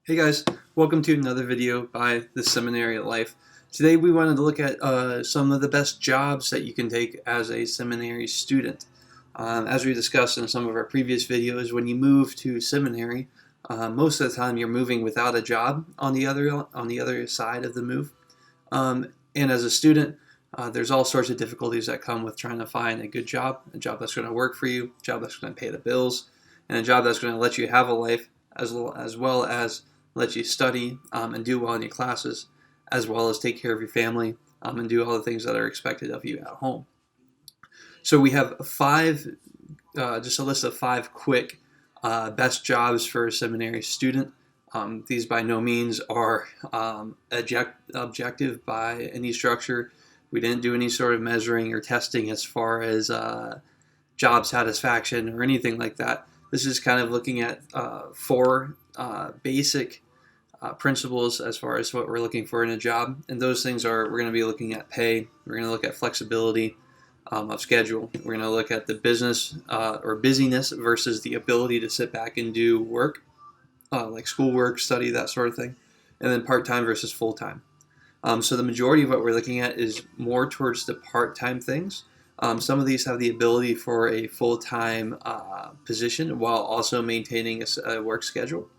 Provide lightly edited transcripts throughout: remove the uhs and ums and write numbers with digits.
Hey guys, welcome to another video by the Seminary Life. Today we wanted to look at some of the best jobs that you can take as a seminary student. As we discussed in some of our previous videos, when you move to seminary, most of the time you're moving without a job on the other side of the move. And as a student, there's all sorts of difficulties that come with trying to find a good job, a job that's going to work for you, a job that's going to pay the bills, and a job that's going to let you have a life as well as let you study and do well in your classes, as well as take care of your family and do all the things that are expected of you at home. So we have just a list of five quick best jobs for a seminary student. These by no means are objective by any structure. We didn't do any sort of measuring or testing as far as job satisfaction or anything like that. This is kind of looking at four basic principles as far as what we're looking for in a job. And those things are, we're going to be looking at pay, we're going to look at flexibility of schedule, we're going to look at the business or busyness versus the ability to sit back and do work, like schoolwork, study, that sort of thing, and then part-time versus full-time. So the majority of what we're looking at is more towards the part-time things. Some of these have the ability for a full-time position while also maintaining a work schedule.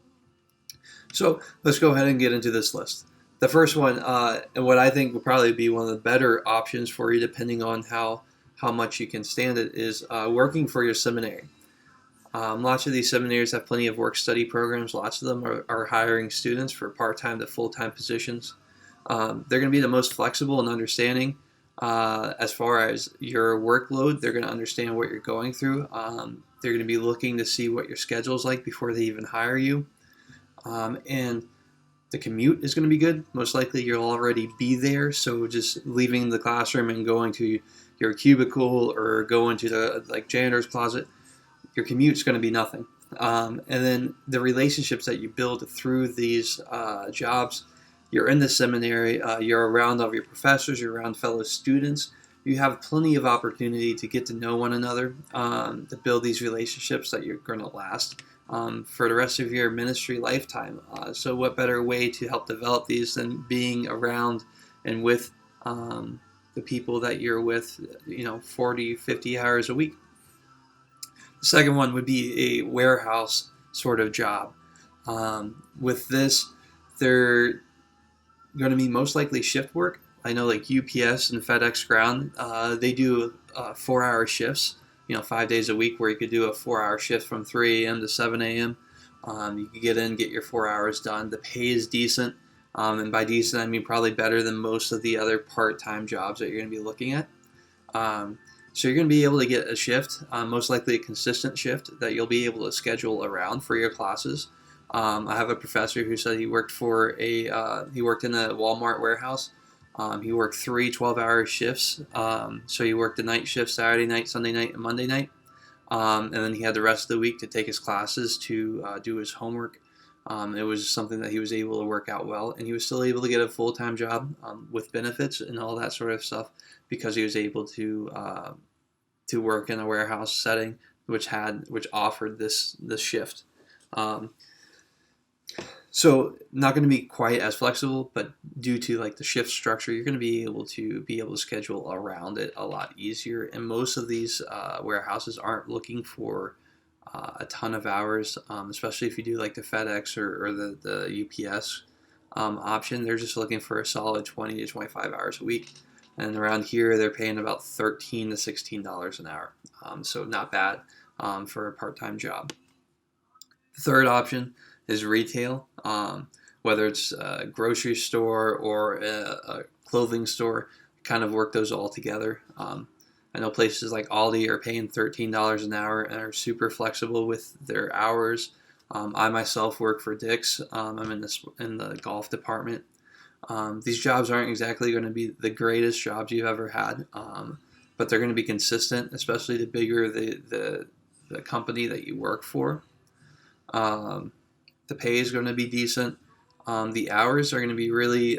So let's go ahead and get into this list. The first one, and what I think would probably be one of the better options for you, depending on how much you can stand it, is working for your seminary. Lots of these seminaries have plenty of work-study programs. Lots of them are hiring students for part-time to full-time positions. They're going to be the most flexible and understanding as far as your workload. They're going to understand what you're going through. They're going to be looking to see what your schedule is like before they even hire you. And the commute is going to be good. Most likely you'll already be there, so just leaving the classroom and going to your cubicle or going to the janitor's closet, your commute's going to be nothing. And then the relationships that you build through these jobs, you're in the seminary, you're around all of your professors, you're around fellow students, you have plenty of opportunity to get to know one another, to build these relationships that you're going to last for the rest of your ministry lifetime. So what better way to help develop these than being around and with the people that you're with, 40, 50 hours a week. The second one would be a warehouse sort of job. With this, they're going to be most likely shift work. I know like UPS and FedEx Ground, they do 4-hour shifts, 5 days a week, where you could do a 4-hour shift from 3 a.m. to 7 a.m. You could get in, get your 4 hours done. The pay is decent, and by decent I mean probably better than most of the other part-time jobs that you're going to be looking at. So you're going to be able to get a shift, most likely a consistent shift that you'll be able to schedule around for your classes. I have a professor who said he worked in a Walmart warehouse. He worked 3 12-hour shifts. So he worked the night shift, Saturday night, Sunday night, and Monday night. And then he had the rest of the week to take his classes, to do his homework. It was something that he was able to work out well, and he was still able to get a full-time job with benefits and all that sort of stuff, because he was able to work in a warehouse setting which offered this shift. So not going to be quite as flexible, but due to like the shift structure, you're going to be able to schedule around it a lot easier. And most of these warehouses aren't looking for a ton of hours, especially if you do like the FedEx or the UPS option. They're just looking for a solid 20 to 25 hours a week. And around here, they're paying about $13 to $16 an hour. So not bad for a part-time job. The third option is retail, whether it's a grocery store or a clothing store. Kind of work those all together. I know places like Aldi are paying $13 an hour and are super flexible with their hours. I myself work for Dick's. I'm in the golf department. These jobs aren't exactly going to be the greatest jobs you've ever had, but they're going to be consistent, especially the bigger the company that you work for. The pay is going to be decent. The hours are going to be really,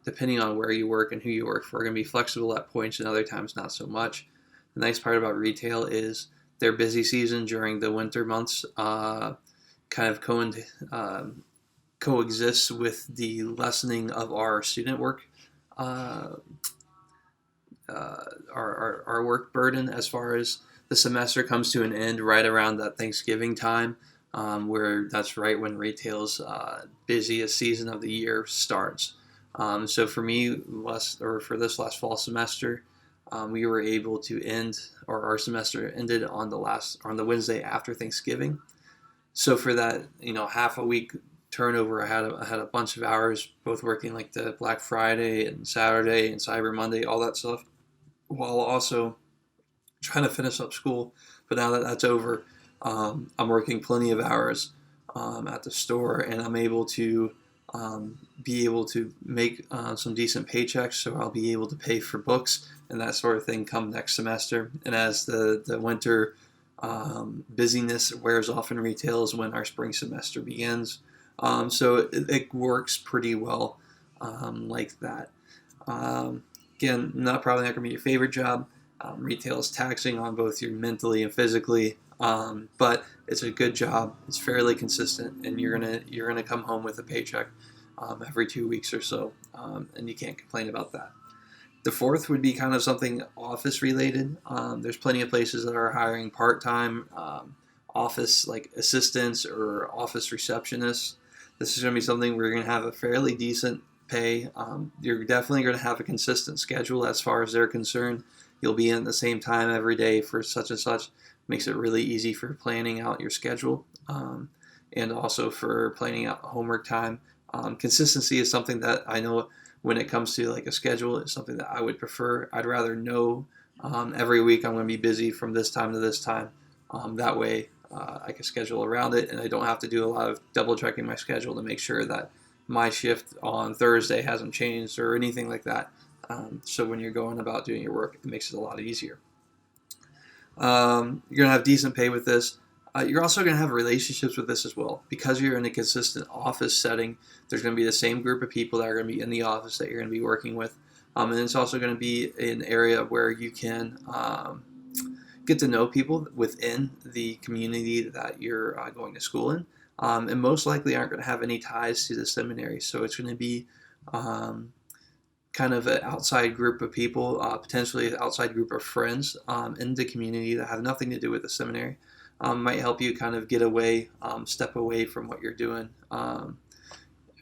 depending on where you work and who you work for, are going to be flexible at points and other times not so much. The nice part about retail is their busy season during the winter months kind of coexists with the lessening of our student work, uh, our work burden, as far as the semester comes to an end right around that Thanksgiving time, where that's right when retail's busiest season of the year starts. So for me, for this last fall semester, we were able to end, or our semester ended on the Wednesday after Thanksgiving. So for that, half a week turnover, I had a bunch of hours, both working like the Black Friday and Saturday and Cyber Monday, all that stuff, while also trying to finish up school. But now that that's over, I'm working plenty of hours at the store, and I'm able to be able to make some decent paychecks, so I'll be able to pay for books and that sort of thing come next semester. And as the winter busyness wears off in retail is when our spring semester begins. So it works pretty well like that. Again, probably not going to be your favorite job. Retail is taxing on both you mentally and physically, but it's a good job. It's fairly consistent, and you're gonna come home with a paycheck every 2 weeks or so, and you can't complain about that. The fourth would be kind of something office related. There's plenty of places that are hiring part-time office like assistants or office receptionists. This is going to be something where you're going to have a fairly decent pay. You're definitely going to have a consistent schedule as far as they're concerned. You'll be in at the same time every day for such and such. Makes it really easy for planning out your schedule, and also for planning out homework time. Consistency is something that I know when it comes to like a schedule, it's something that I would prefer. I'd rather know every week I'm going to be busy from this time to this time. That way I can schedule around it, and I don't have to do a lot of double checking my schedule to make sure that my shift on Thursday hasn't changed or anything like that. So when you're going about doing your work, it makes it a lot easier. You're going to have decent pay with this. You're also going to have relationships with this as well. Because you're in a consistent office setting, there's going to be the same group of people that are going to be in the office that you're going to be working with. And it's also going to be an area where you can get to know people within the community that you're going to school in. And most likely aren't going to have any ties to the seminary. So it's going to be kind of an outside group of people, potentially an outside group of friends in the community that have nothing to do with the seminary. Might help you kind of get away, step away from what you're doing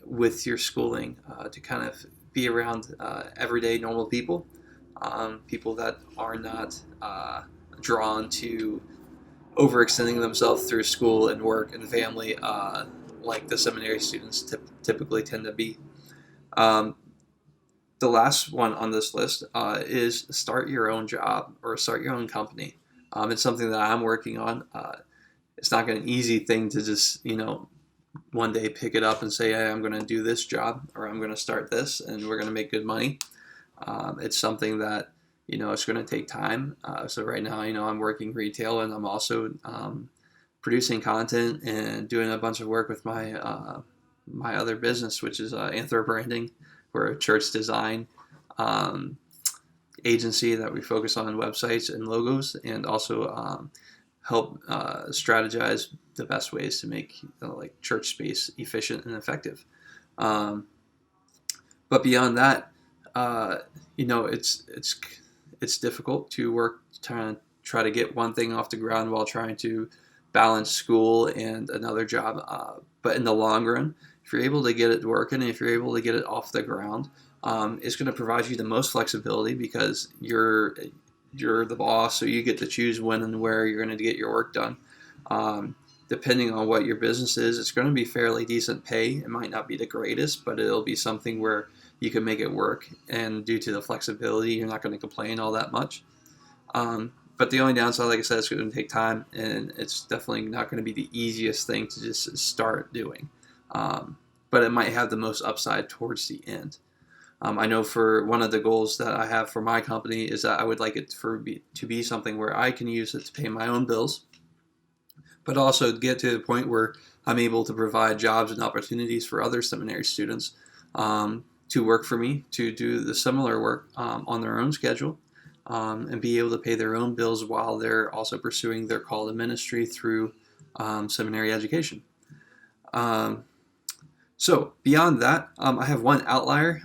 with your schooling to kind of be around everyday normal people, people that are not drawn to overextending themselves through school and work and family like the seminary students typically tend to be. The last one on this list is start your own job or start your own company. It's something that I'm working on. It's not an easy thing to just, one day pick it up and say, hey, I'm going to do this job, or I'm going to start this and we're going to make good money. It's something that, it's going to take time. So right now, I'm working retail, and I'm also producing content and doing a bunch of work with my my other business, which is Anthro Branding. We're a church design agency that we focus on websites and logos, and also help strategize the best ways to make like church space efficient and effective. But beyond that, it's difficult to work to try to get one thing off the ground while trying to balance school and another job. But in the long run, if you're able to get it working, and if you're able to get it off the ground, it's going to provide you the most flexibility because you're the boss, so you get to choose when and where you're going to get your work done. Depending on what your business is, it's going to be fairly decent pay. It might not be the greatest, but it'll be something where you can make it work, and due to the flexibility, you're not going to complain all that much. But the only downside, like I said, it's going to take time, and it's definitely not going to be the easiest thing to just start doing. But it might have the most upside towards the end. I know for one of the goals that I have for my company is that I would like it to be something where I can use it to pay my own bills, but also get to the point where I'm able to provide jobs and opportunities for other seminary students to work for me, to do the similar work on their own schedule, and be able to pay their own bills while they're also pursuing their call to ministry through seminary education. So beyond that, I have one outlier,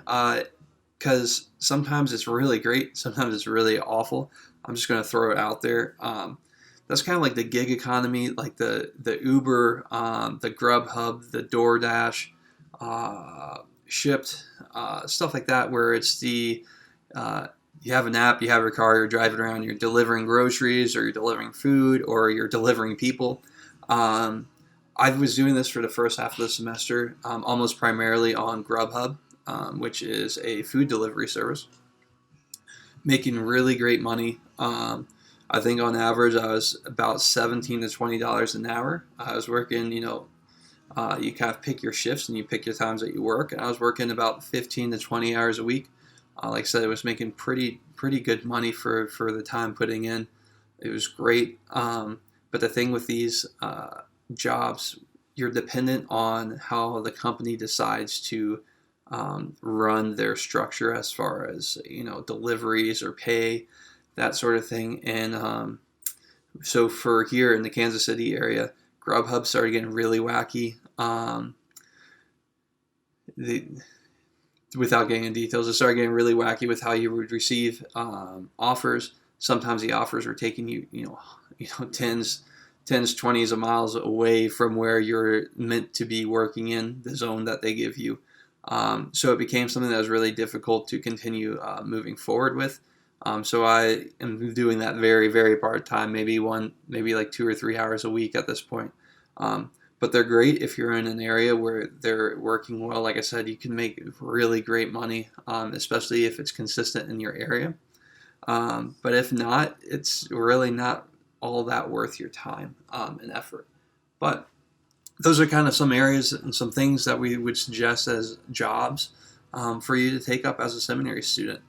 because sometimes it's really great, sometimes it's really awful. I'm just going to throw it out there. That's kind of like the gig economy, like the Uber, the Grubhub, the DoorDash, Shipped, stuff like that, where it's you have an app, you have your car, you're driving around, you're delivering groceries, or you're delivering food, or you're delivering people. Um, I was doing this for the first half of the semester, almost primarily on Grubhub, which is a food delivery service, making really great money. I think on average I was about $17 to $20 an hour. I was working, you kind of pick your shifts and you pick your times that you work, and I was working about 15 to 20 hours a week. Like I said, I was making pretty good money for the time putting in. It was great. But the thing with these jobs, you're dependent on how the company decides to run their structure as far as deliveries or pay, that sort of thing. And so for here in the Kansas City area, Grubhub started getting really wacky. Without getting into details, it started getting really wacky with how you would receive offers. Sometimes the offers were taking you tens, 20s of miles away from where you're meant to be working in the zone that they give you. So it became something that was really difficult to continue moving forward with. So I am doing that very, very part-time, maybe like 2 or 3 hours a week at this point. But they're great if you're in an area where they're working well. Like I said, you can make really great money, especially if it's consistent in your area. But if not, it's really not all that worth your time and effort. But those are kind of some areas and some things that we would suggest as jobs for you to take up as a seminary student.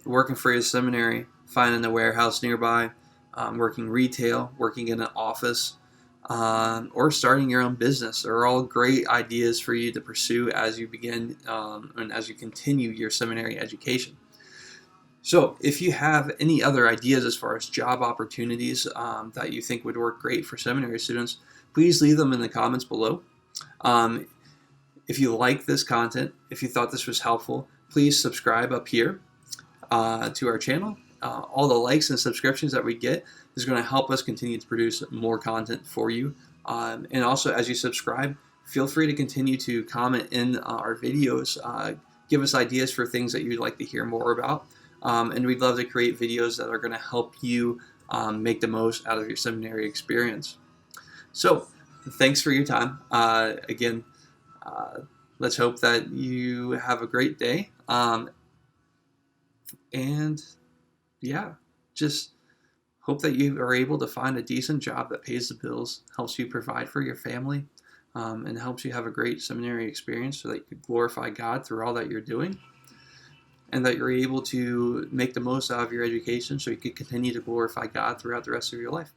Working for your seminary, finding a warehouse nearby, working retail, working in an office, or starting your own business are all great ideas for you to pursue as you begin and as you continue your seminary education. So if you have any other ideas as far as job opportunities that you think would work great for seminary students, please leave them in the comments below. If you like this content, if you thought this was helpful, please subscribe up here to our channel. All the likes and subscriptions that we get is going to help us continue to produce more content for you. And also, as you subscribe, feel free to continue to comment in our videos. Give us ideas for things that you'd like to hear more about. And we'd love to create videos that are going to help you make the most out of your seminary experience. So, thanks for your time. Again, let's hope that you have a great day. And yeah, just hope that you are able to find a decent job that pays the bills, helps you provide for your family, and helps you have a great seminary experience so that you can glorify God through all that you're doing, and that you're able to make the most out of your education so you can continue to glorify God throughout the rest of your life.